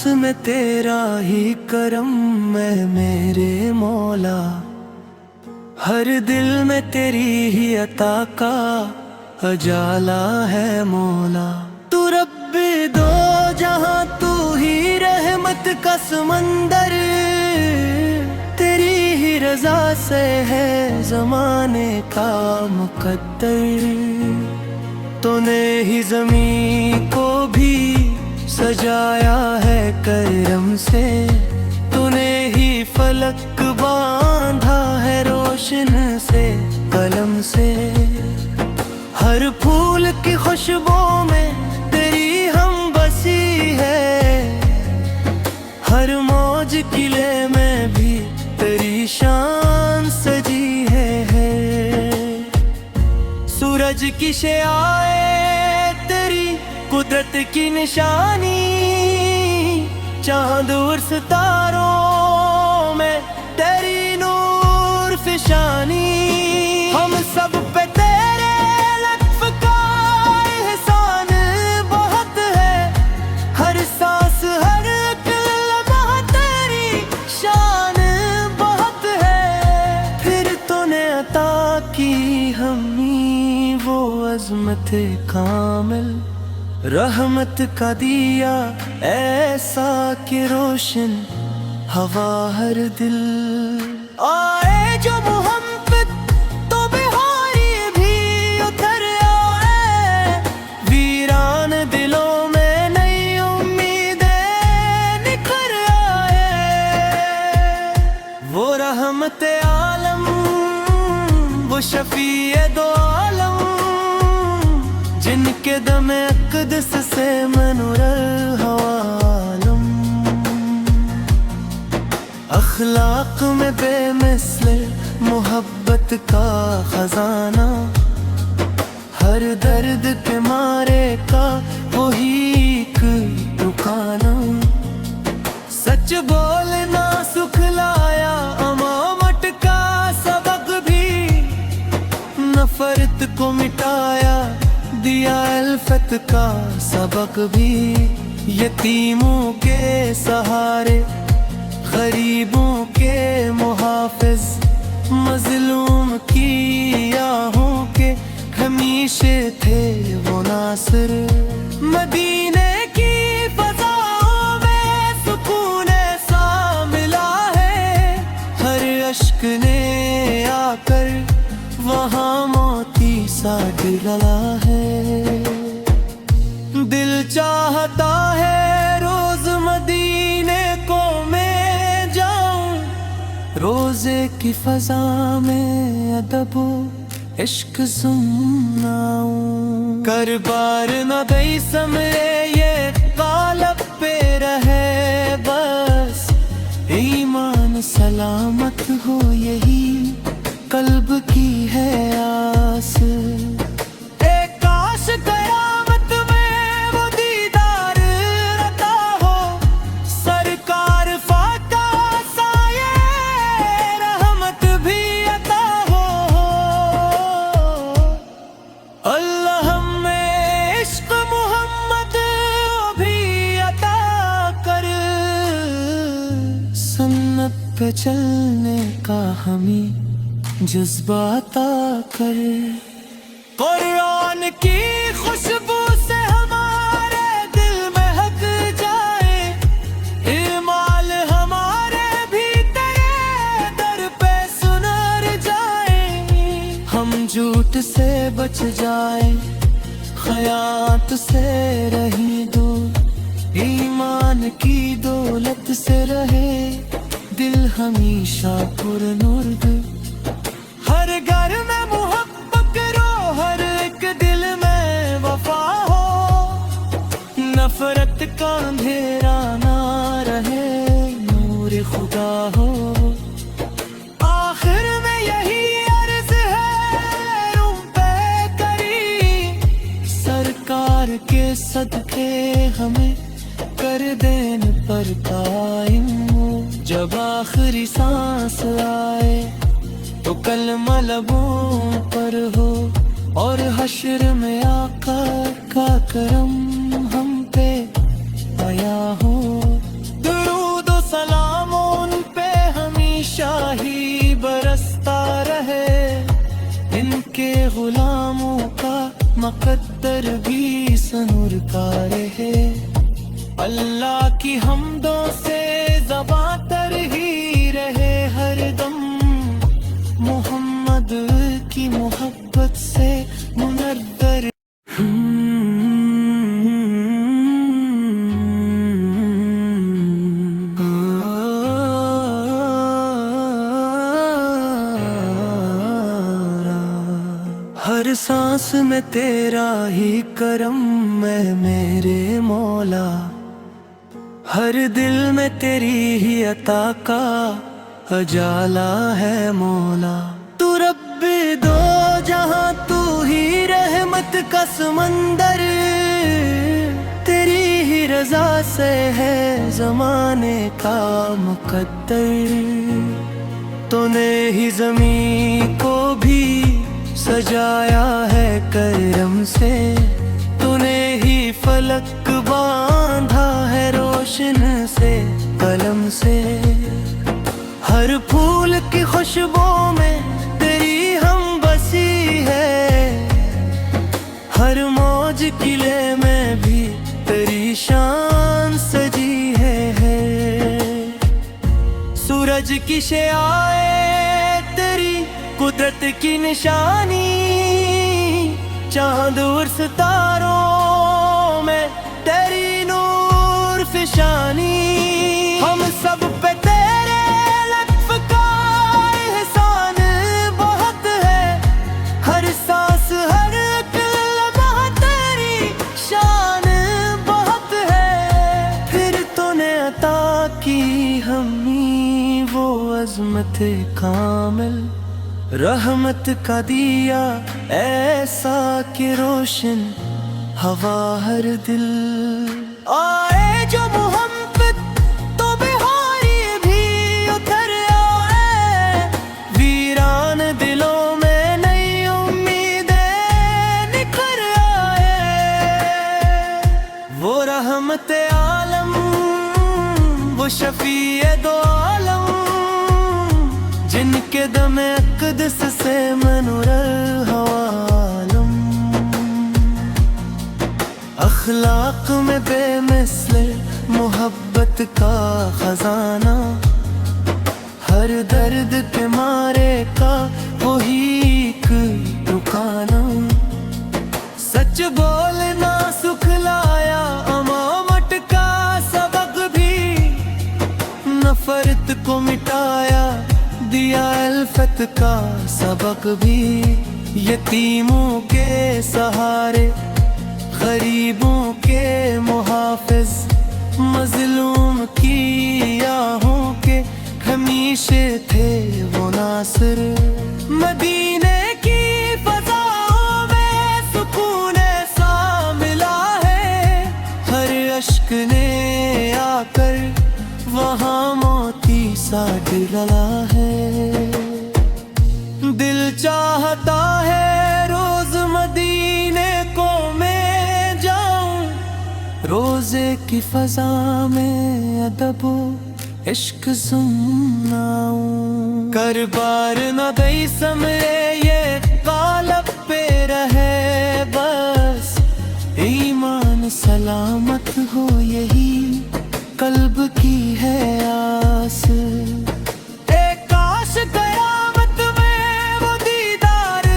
में तेरा ही करम है मेरे मौला, हर दिल में तेरी ही अता का अजाला है मौला। तू रब्बे दो जहां, तू ही रहमत का समंदर, तेरी ही रजा से है जमाने का मुकद्दर। तूने ही ज़मीं को भी सजाया है करम से, तूने ही फलक बांधा है रोशन से कलम से। हर फूल की खुशबू में तेरी हम बसी है, हर मौज किले में भी तेरी शान सजी है। सूरज की शयाए तेरी कुदरत की निशानी, चांद और सितारों में तेरी नूर फिशानी। हम सब पे तेरे लत्फ का एहसान बहुत है, हर सांस हर लम्हा तेरी शान बहुत है। फिर तूने अता की हमें वो अज़मत कामिल, रहमत का दिया ऐसा कि रोशन हवा हर दिल। आए जो मुहम्मद तो बिहारी भी उतर आए, वीरान दिलों में नई उम्मीदें निखर आए। वो रहमत आलम, वो शफीए दो आलम, जिनके दमे अक़दस से मनुरल हवालम। अखलाक में बेमिसल मोहब्बत का खजाना, हर दर्द के मारे का वही एक दुकाना। सच बोलना सुखलाया अमामत का सबक भी, नफरत को मिटाया दिया अल्फत का सबक भी। यतीमों के सहारे, गरीबों के मुहाफिज, मजलूम की आहों के हमेशा थे वो नासिर। मदीने की फ़ज़ाओं में सुकून ऐसा मिला है, हर अश्क ने आकर वहाँ मोती सा डला है। दिल चाहता है रोज मदीने को मैं जाऊं, रोजे की फजा में अदबो इश्क सुनाऊं। कर बार न गई समरे ये कालब पे रहे बस, ईमान सलामत हो यही कल्ब की है आस। एक काश कयामत में वो दीदार रता हो, सरकार फाका साये रहमत भी अता हो। अल्लाह हमें इश्क मोहम्मद भी अता कर, सुन्नत पे चलने का हमें जज्बा अता कर। कुरान की खुशबू से हमारे दिल महक जाए, इमाल हमारे भी तेरे दर पे सुनर जाए। हम झूठ से बच जाए, खयानत से रही दूर, ईमान की दौलत से रहे दिल हमेशा पुरनुर्द। हर घर में मोहब्बत रो, हर एक दिल में वफा हो, नफरत का अंधेरा ना रहे, नूर खुदा हो। आखिर में यही अर्ज है रूम पे करी, सरकार के सदके हमें कर देन पर कायम। जब आखिरी सांस आए तो कलमा लबों पर हो, और हश्र में आका का करम हम पे आया हो। مقدر بھی سنور کا رہے اللہ کی حمدوں سے زباں تر ہی رہے ہر دم محمد کی محبت سے منور ہر سانس میں تیرا ہی کرم ہے میرے مولا ہر دل میں تیری ہی عطا کا اجالا ہے مولا تو رب دو جہاں تو ہی رحمت کا سمندر تیری ہی رضا سے ہے زمانے کا مقدر تو نے ہی زمین کو بھی سجایا ہے کرم سے تو نے ہی فلک باندھا ہے روشن سے قلم سے ہر پھول کی خوشبو میں تیری ہم بسی ہے ہر موج قلعے میں بھی تیری شان سجی ہے سورج کی شعاعیں تیری قدرت کی نشانی چاند اور ستاروں میں تیری نور فشانی ہم سب پہ تیرے لطف کا احسان بہت ہے ہر سانس ہر لمحہ تیری شان بہت ہے پھر تو نے عطا کی ہمیں وہ عظمت کامل رحمت کا دیا ایسا کہ روشن ہوا ہر دل آئے جو محمد تو بہاری بھی اتر آئے ویران دلوں میں نئی امیدیں نکھر آئے وہ رحمت عالم وہ شفیع دو عالم جن کے دم اقدس سے منور الحوالم اخلاق میں بے مثل محبت کا خزانہ ہر درد کے مارے کا وہی ایک رکانہ سچ بولنا سکھلایا امامت کا سبق بھی نفرت کو مٹایا دیا الفت کا سبق بھی یتیموں کے سہارے غریبوں کے محافظ مظلوم کی آہوں کے ہمیشہ تھے وہ ناصر مدینے کی فضاؤں میں سکون ایسا ملا ہے ہر اشک نے آ کر وہاں موتی سا ڈلا ہے دل چاہتا ہے روز مدینے کو میں جاؤں روزے کی فضا میں ادب و عشق سناؤں کر بار نہ دئی سمرے یہ قالب پہ رہے بس ایمان سلامت ہو یہی قلب کی ہے آس ایک کاش قیامت میں وہ دیدار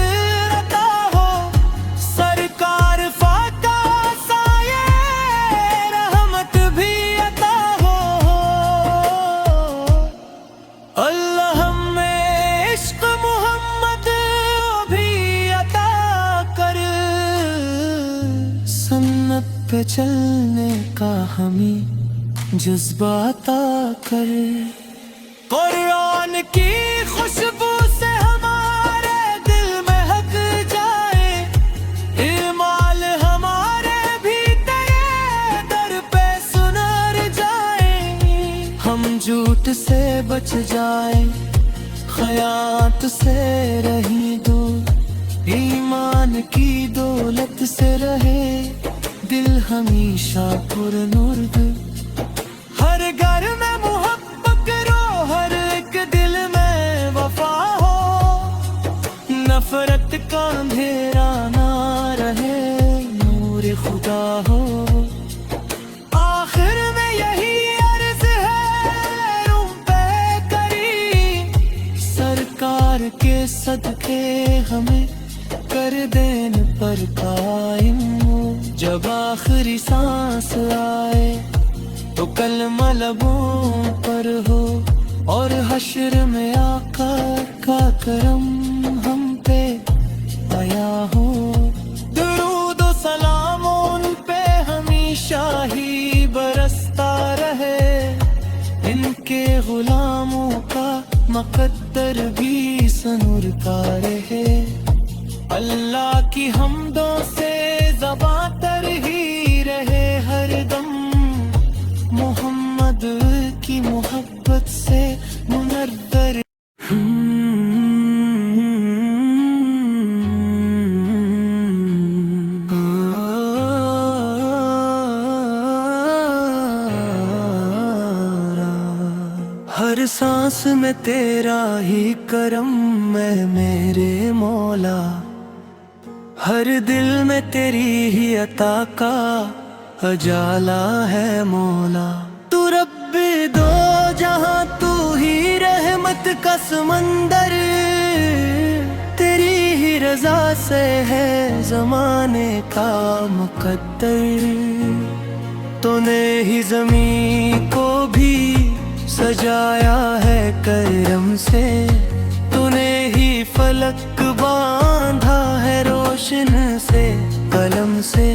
عطا ہو سرکار فاقہ سایہ رحمت بھی عطا ہو اللہ ہمیں عشق محمد بھی عطا کر سنت پہ چلنے کا ہمیں جذبہ عطا کر قرآن کی خوشبو سے ہمارے دل مہک جائے اعمال ہمارے بھی تیرے در پہ سنر جائیں ہم جھوٹ سے بچ جائیں خیانت سے رہیں دور ایمان کی دولت سے رہے دل ہمیشہ پر نور ہر گھر میں محبت کرو ہر ایک دل میں وفا ہو نفرت کا اندھیرا نہ رہے सदके हमें कर देन पर कायम। जब आखिरी सांस आए तो कलमा लबों पर हो, और हश्र में आका का करम हम पे आया हो। दुरूद व सलाम उन पे हमेशा ही बरसता रहे, इनके गुलामों का मकद्दर भी सनूर का रहे। अल्लाह की हमदों से ज़बां तर ही रहे हर दम, मोहम्मद की मोहब्बत से मुनव्वर। हर सांस में तेरा ही करम है मेरे मौला, हर दिल में तेरी ही अता का अजाला है मौला। तू रब्बे दो जहां, तू ही रहमत का समंदर, तेरी ही रजा से है जमाने का मुकद्दर। तूने ही ज़मीं को भी सजाया है करम से, तूने ही फलक बांधा है रोशन से कलम से।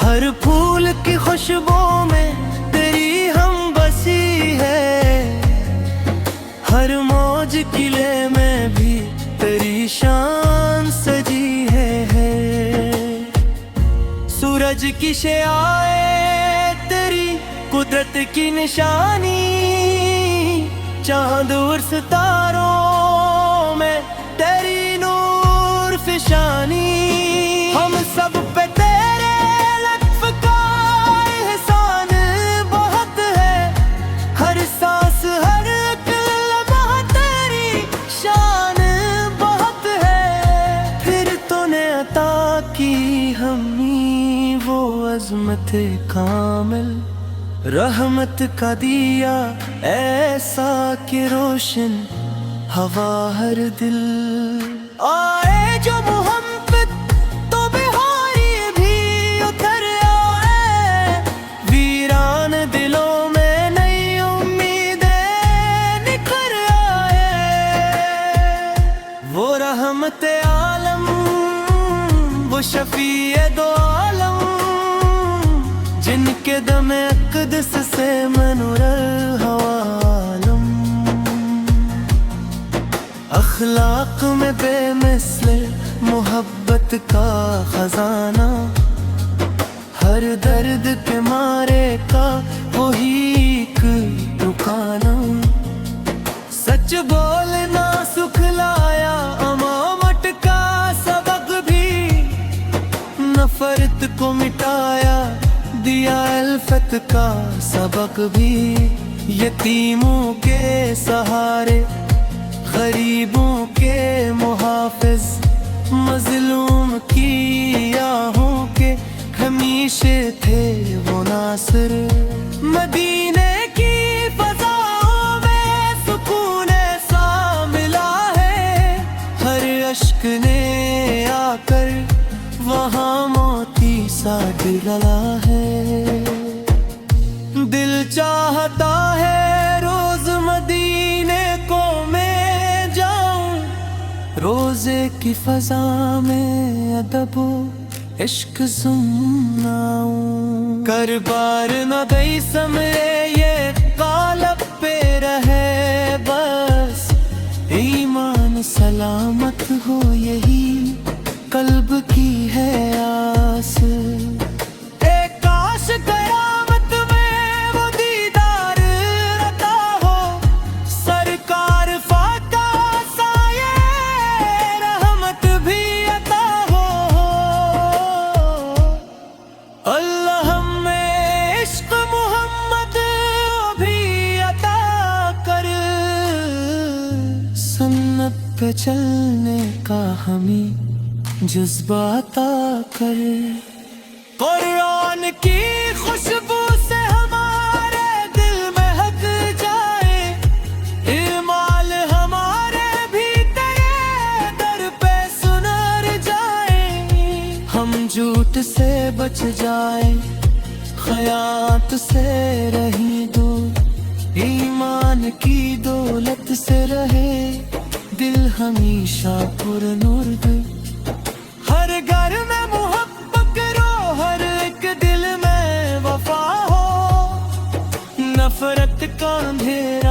हर फूल की खुशबू में तेरी हम बसी है, हर मौज किले में भी तेरी शान सजी है। सूरज की शयाए तेरी कुदरत की निशानी, चांद और सितारों में तेरी नूर फिशानी। हम सब पे तेरे लत्फ का एहसान बहुत है, हर सांस हर एक लम्हा तेरी शान बहुत है। फिर तूने अता की हमी वो अज़मत कामिल, रहमत का दिया ऐसा कि रोशन हवा हर दिल। आए जो मोहम्मद तो बिहारी भी उतर आए, वीरान दिलों में नई उम्मीदें निखर आए। वो रहमत आलम, वो शफीए दो आलम, जिनके दमे अक़दस से मनूर हवालम। अखलाक में बेमिसल मोहब्बत का खजाना, हर दर्द के मारे का वही एक रुकाना। सच बोलना सुखलाया अमामत का सबक भी, नफरत को मिटाया दिया अल्फत का सबक भी। यतीमों के सहारे, गरीबों के मुहाफिज, मजलूम की आहों के हमेशा थे वो नासिर। मदीने की फ़ज़ाओं में सुकून ऐसा मिला है, हर अश्क ने आकर वहाँ मोती सा डला है। दिल चाहता है रोज मदीने को मैं जाऊं, रोजे की फ़ज़ा में अदबो इश्क सुनाऊं। कर बार न गई समरे ये कालब पे रहे बस, ईमान सलामत हो यही कल्ब की है आस। एक काश कयामत में वो दीदार अता हो, सरकार फाका साये रहमत भी अता हो। अल्लाह हमें इश्क मोहम्मद भी अता कर, सुन्नत पे चलने का हमें जज्बा अता कर। कुरान की खुशबू से हमारे दिल महक जाए, इमाल हमारे भी तेरे سے بچ جائے، خیانت سے رہی دور، ایمان کی دولت سے رہے دل ہمیشہ پر نور دے۔ ہر گھر میں محبت کرو، ہر ایک دل میں وفا ہو، نفرت کا اندھیرا